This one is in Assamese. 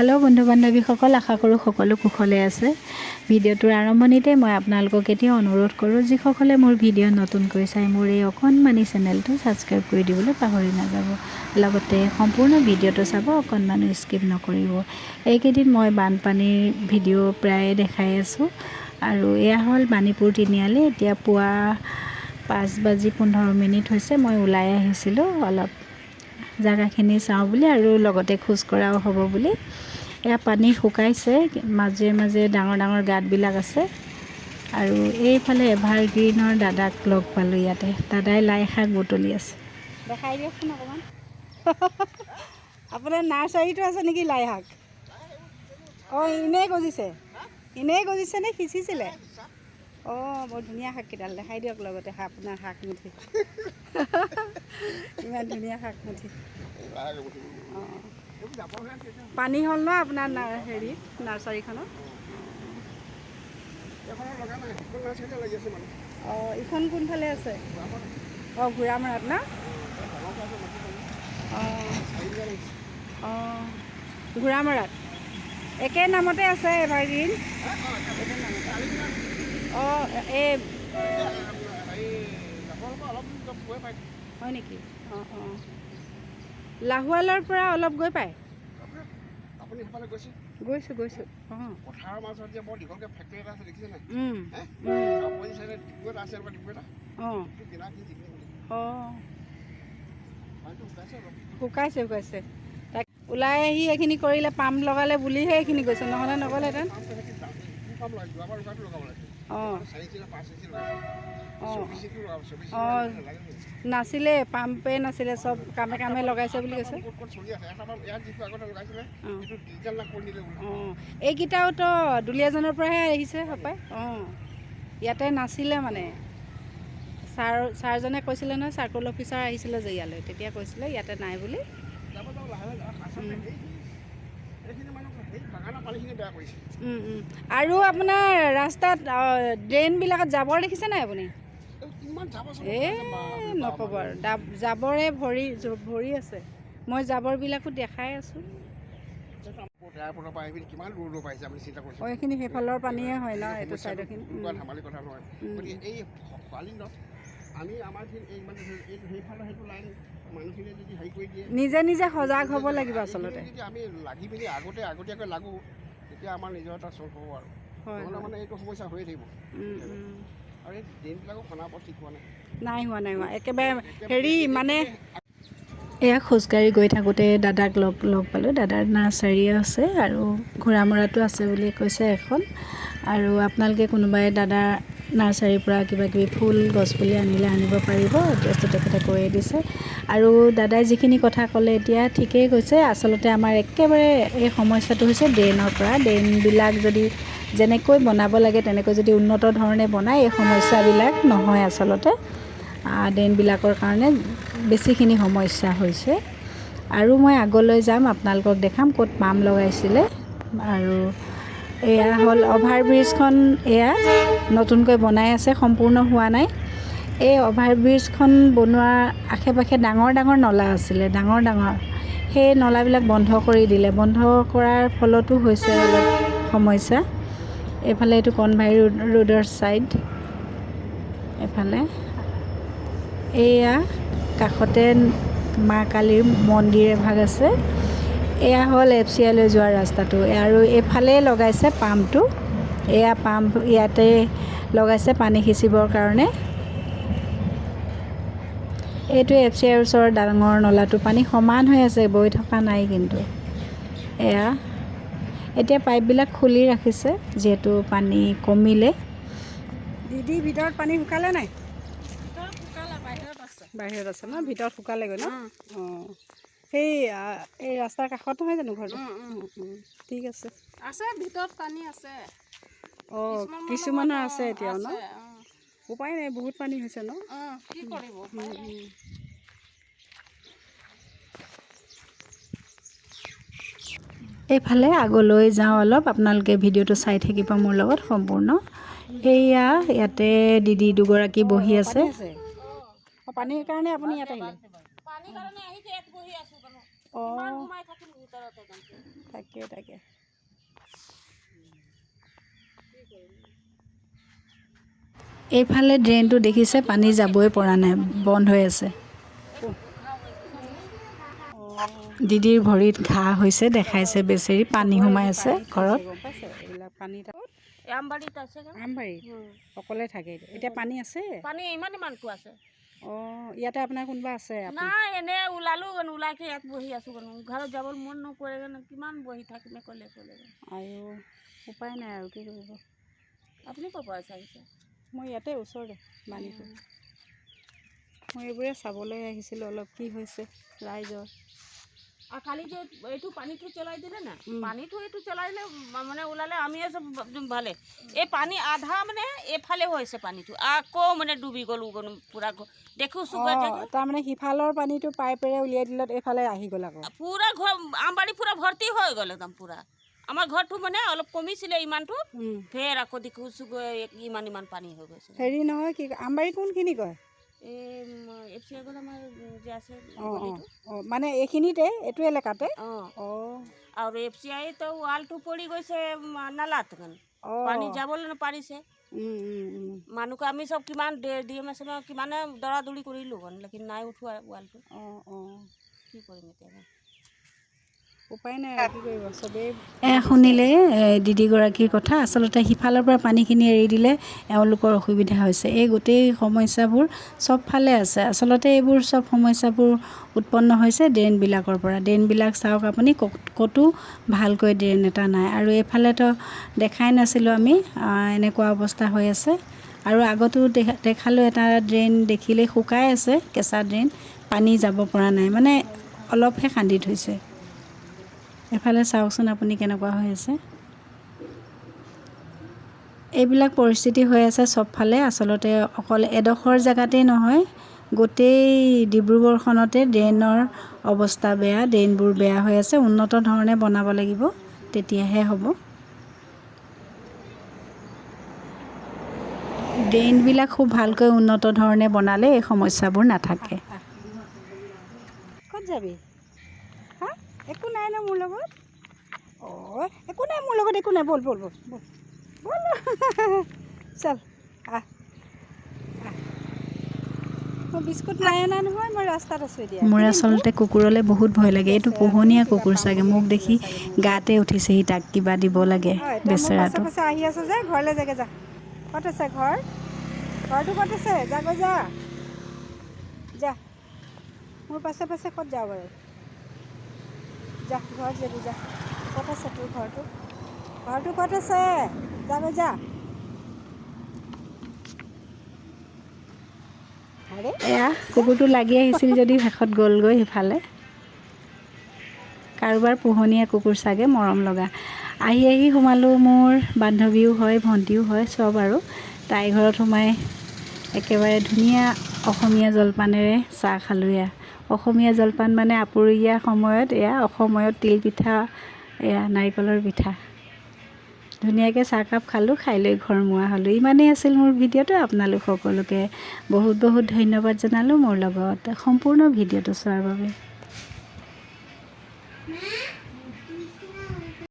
হেল্ল' বন্ধু বান্ধৱীসকল, আশা কৰোঁ সকলো কুশলে আছে। ভিডিঅ'টোৰ আৰম্ভণিতে মই আপোনালোকক এতিয়াও অনুৰোধ কৰোঁ, যিসকলে মোৰ ভিডিঅ' নতুনকৈ চাই মোৰ এই অকণমানি চেনেলটো ছাবস্ক্ৰাইব কৰি দিবলৈ পাহৰি নাযাব। লগতে সম্পূৰ্ণ ভিডিঅ'টো চাব, অকণমানো স্কিপ নকৰিব। এইকেইদিন মই বানপানীৰ ভিডিঅ' প্ৰায়ে দেখাই আছোঁ আৰু এয়া হ'ল বাণীপুৰ তিনিআলি। এতিয়া পুৱা 5:15 হৈছে। মই ওলাই আহিছিলোঁ অলপ জাগাখিনি চাওঁ বুলি আৰু লগতে খোজ কঢ়াও হ'ব বুলি। এয়া পানী শুকাইছে, মাজে মাজে ডাঙৰ ডাঙৰ গাঁতবিলাক আছে। আৰু এইফালে এভাৰগ্ৰীণৰ দাদাক লগ পালোঁ ইয়াতে। দাদাই লাই শাক বুটলি আছে। দেখাই দিয়কচোন অকণমান। আপোনাৰ নাৰ্চাৰীটো আছে নেকি লাই শাক? অঁ, এনেই গজিছে? এনেই গজিছে নে সিঁচিছিলে? অঁ, বৰ ধুনীয়া শাককেইডাল। দেখাই দিয়ক লগতে আপোনাৰ শাকমুঠি। ইমান ধুনীয়া শাকমুঠি। অঁ, পানী হ'ল ন আপোনাৰ নাৰ্চাৰীখনত? অঁ, ইখন কোনফালে আছে? অঁ, ঘোঁৰামৰাত ন? অঁ অঁ, ঘোঁৰামৰাত একে নামতে আছে এভাৰগ্ৰীণ? অঁ, এই হয় নেকি? অঁ অঁ, লাহোৱালৰ পৰা অলপ গৈ পায়? গৈছোঁ গৈছোঁ। অঁ, পথাৰৰ মাজত যে বৰ দীঘলকৈ ফেক্টৰী এটা আছে, দেখিছে নাই? শুকাইছে শুকাইছে। তাক ওলাই আহি এইখিনি কৰিলে, পাম্প লগালে বুলিহে এইখিনি গৈছে, নহ'লে নগ'লেহেঁতেন। অঁ অঁ, নাছিলে, পাম্পে নাছিলে, চব কামে কামে লগাইছে বুলি কৈছে। অঁ, এইকেইটাওতো দুলীয়াজানৰ পৰাহে আহিছে হপায়। অঁ, ইয়াতে নাছিলে মানে। ছাৰজনে কৈছিলে নহয়, চাৰ্কল অফিচাৰ আহিছিলে যে ইয়ালৈ, তেতিয়া কৈছিলে ইয়াতে নাই বুলি। আৰু আপোনাৰ ৰাস্তাত ড্ৰেইনবিলাকত জাবৰ দেখিছে নাই আপুনি? এই নক'ব আৰু, জাবৰে ভৰি আছে। মই জাবৰবিলাকো দেখাই আছোঁ। অঁ, এইখিনি সেইফালৰ পানীয়ে হয় ন, এইটো ছাইডৰখিনি। নিজে নিজে সজাগ হ'ব লাগিব আচলতে। তেতিয়া আমাৰ নিজৰ এটা চল্ভ হ'ব আৰু নহ'লে মানে এইটো সমস্যা হৈয়ে থাকিব। আৰু এই ড্ৰেইনবিলাকো খনাৰ ওপৰত ঠিক হোৱা নাই হোৱা একেবাৰে হেৰি মানে। এয়া খোজকাঢ়ি গৈ থাকোঁতে দাদাক লগ পালোঁ। দাদাৰ নাৰ্চাৰী আছে আৰু ঘোঁৰামৰাতো আছে বুলি কৈছে এখন। আৰু আপোনালোকে কোনোবাই দাদাৰ নাৰ্চাৰীৰ পৰা কিবাকিবি ফুল গছপুলি আনিলে আনিব পাৰিব, এড্ৰেছটো তেখেতে কৈয়ে দিছে। আৰু দাদাই যিখিনি কথা ক'লে এতিয়া ঠিকেই কৈছে। আচলতে আমাৰ একেবাৰে এই সমস্যাটো হৈছে ড্ৰেইনৰ পৰা। ড্ৰেইনবিলাক যদি যেনেকৈ বনাব লাগে তেনেকৈ যদি উন্নত ধৰণে বনায়, এই সমস্যাবিলাক নহয় আচলতে। ড্ৰেইনবিলাকৰ কাৰণে বেছিখিনি সমস্যা হৈছে। আৰু মই আগলৈ যাম, আপোনালোকক দেখাম ক'ত পাম্প লগাইছিলে। আৰু এয়া হ'ল অভাৰব্ৰিজখন, এয়া নতুনকৈ বনাই আছে, সম্পূৰ্ণ হোৱা নাই। এই অভাৰব্ৰিজখন বনোৱাৰ আশে পাশে ডাঙৰ ডাঙৰ নলা আছিলে, ডাঙৰ ডাঙৰ। সেই নলাবিলাক বন্ধ কৰি দিলে। বন্ধ কৰাৰ ফলতো হৈছে অলপ সমস্যা। এইফালে এইটো কণভাই ৰোডৰ ছাইড। এইফালে এয়া কাষতে মা কালীৰ মন্দিৰ এভাগ আছে। এয়া হ'ল FCI যোৱা ৰাস্তাটো। আৰু এইফালে লগাইছে পাম্পটো। এয়া পাম্প ইয়াতে লগাইছে পানী সিঁচিবৰ কাৰণে। এইটো FCI ওচৰৰ ডাঙৰ নলাটো, পানী সমান হৈ আছে, বৈ থকা নাই কিন্তু। এয়া এতিয়া পাইপবিলাক খুলি ৰাখিছে, যিহেতু পানী কমিলে। দিদি ভিতৰত পানী শুকালে নাই? বাহিৰত আছে ন? ভিতৰত শুকালেগৈ ন? অঁ, সেই এই ৰাস্তাৰ কাষত নহয় জানো ঘৰটো? ঠিক আছে। ভিতৰত পানী আছে। অঁ, কিছুমানৰ আছে এতিয়াও ন? উপায় নাই, বহুত পানী হৈছে ন? কি কৰিব? এইফালে আগলৈ যাওঁ অলপ, আপোনালোকে ভিডিঅ'টো চাই থাকিব মোৰ লগত সম্পূৰ্ণ। এয়া ইয়াতে দিদি দুগৰাকী বহি আছে। পানীৰ কাৰণে আপুনি ইয়াত আহিলে? পানীৰ কাৰণে আহি ইয়াত বহি আছো। কিমান সোমাই থাকিম ভিতৰতে তাকে তাকে এইফালে ড্ৰেইনটো দেখিছে, পানী যাবই পৰা নাই, বন্ধ হৈ আছে। দিদিৰ ভৰিত ঘাঁ হৈছে, দেখাইছে বেচেৰি, পানী সোমাই আছে ঘৰত। এইবিলাক পানীত আমবাৰীত আছে আমবাৰীত অকলে থাকে এতিয়া? পানী আছে? পানী ইমানটো আছে। অঁ, ইয়াতে আপোনাৰ কোনোবা আছে? নাই, এনে ওলালো ওলাইকে ইয়াত বহি আছো। ঘৰত যাবলৈ মন নকৰে, কিমান বহি থাকিম ক'লে আৰু উপায় নাই আৰু কি কৰিব। আপুনি ক'ৰ পৰা আহিছে? মই ইয়াতে ওচৰতে মানিকপুৰ। মই এইবোৰে চাবলৈ আহিছিলোঁ অলপ কি হৈছে ৰাইজৰ। আৰু কালি যে এইটো পানীটো চলাই দিলে না, পানীটো এইটো চলাইলে মানে ওলালে আমিয়ে চব ভালে। এই পানী আধা মানে এফালে হৈছে পানীটো, আকৌ মানে ডুবি গ'ল পূৰা দেখোছোঁ। তাৰমানে সিফালৰ পানীটো পাইপেৰে উলিয়াই দিলত এইফালে আহি গ'ল আকৌ পূৰা ঘৰ আমবাৰী পূৰা ভৰ্তি হৈ গ'ল একদম পূৰা। আমাৰ ঘৰটো মানে অলপ কমিছিলে ইমানটো, ফেৰ আকৌ দেখোছোঁ ইমান পানী হৈ গৈছে। হেৰি নহয়, কি আমবাৰী কোনখিনি কয়? এফচি আগত আমাৰ যে আছে। মানে এইখিনিতে এইটো এলেকাতে? আৰু এফচি আইতো ৱালটো পৰি গৈছে নালাত, পানী যাবলৈ নপাৰিছে। মানুহকে আমি চব কিমান DMS কিমানে দৌৰা দৌৰি কৰিলোঁ, লেকিন নাই উঠোৱা ৱালটো। কি কৰিম এতিয়া, উপায় নাই আৰু কি কৰিব চবেই। শুনিলে দিদিগৰাকীৰ কথা। আচলতে সিফালৰ পৰা পানীখিনি এৰি দিলে এওঁলোকৰ অসুবিধা হৈছে। এই গোটেই সমস্যাবোৰ চবফালে আছে। আচলতে এইবোৰ চব সমস্যাবোৰ উৎপন্ন হৈছে ড্ৰেইনবিলাকৰ পৰা। ড্ৰেইনবিলাক চাওক আপুনি, ক'তো ভালকৈ ড্ৰেইন এটা নাই। আৰু এইফালেতো দেখাই নাছিলোঁ আমি, এনেকুৱা অৱস্থা হৈ আছে। আৰু আগতো দেখালোঁ এটা ড্ৰেইন দেখিলেই শুকাই আছে, কেঁচা ড্ৰেইন, পানী যাব পৰা নাই, মানে অলপহে খান্দি থৈছে। এফালে চাওকচোন আপুনি কেনেকুৱা হৈ আছে। এইবিলাক পৰিস্থিতি হৈ আছে চবফালে। আচলতে অকল এডোখৰ জেগাতেই নহয়, গোটেই ডিব্ৰুগড়খনতে ড্ৰেইনৰ অৱস্থা বেয়া, ড্ৰেইনবোৰ বেয়া হৈ আছে। উন্নত ধৰণে বনাব লাগিব, তেতিয়াহে হ'ব। ড্ৰেইনবিলাক খুব ভালকৈ উন্নত ধৰণে বনালে এই সমস্যাবোৰ নাথাকে। ক'ত যাবি? হা, একো নাই ন মোৰ লগত? অঁ, একো নাই মোৰ লগত, একো নাই, ব'ল ব'ল ব'ল ব'ল ব'ল, চল আহ। মই বিস্কুট নাই অনা নহয়, মই ৰাস্তাত আছোঁ এতিয়া। মোৰ আচলতে কুকুৰলৈ বহুত ভয় লাগে। এইটো পোহনীয়া কুকুৰ চাগে, মোক দেখি গাতে উঠিছেহি, তাক কিবা দিব লাগে বেচেৰাটো। পাছে আহি আছোঁ যে, ঘৰলৈ যাগে যা। ক'ত আছে ঘৰ? ঘৰটো ক'ত আছে? যাগৈ যা যা, মোৰ পাছে পাছে ক'ত যাওঁ বাৰু? যা, ঘৰত যাবি যা। ক'ত আছে তোৰ ঘৰটো? ঘৰটো ক'ত আছে? যাগৈ যা। এয়া কুকুৰটো লাগি আহিছিল যদি শেষত গ'লগৈ সিফালে। কাৰোবাৰ পোহনীয়া কুকুৰ চাগে, মৰম লগা। আহি আহি সোমালোঁ, মোৰ বান্ধৱীও হয়, ভণ্টিও হয়, চব আৰু। তাইৰ ঘৰত সোমাই একেবাৰে ধুনীয়া অসমীয়া জলপানেৰে চাহ খালোঁ। এয়া অসমীয়া জলপান মানে আপুৰুগীয়া সময়ত, এয়া অসময়ত তিলপিঠা, এয়া নাৰিকলৰ পিঠা। ধুনীয়াকৈ চাহকাপ খালোঁ, খাই লৈ ঘৰ মোৱা হ'লোঁ। ইমানেই আছিল মোৰ ভিডিঅ'টো। আপোনালোক সকলোকে বহুত বহুত ধন্যবাদ জনালোঁ মোৰ লগত সম্পূৰ্ণ ভিডিঅ'টো চোৱাৰ বাবে।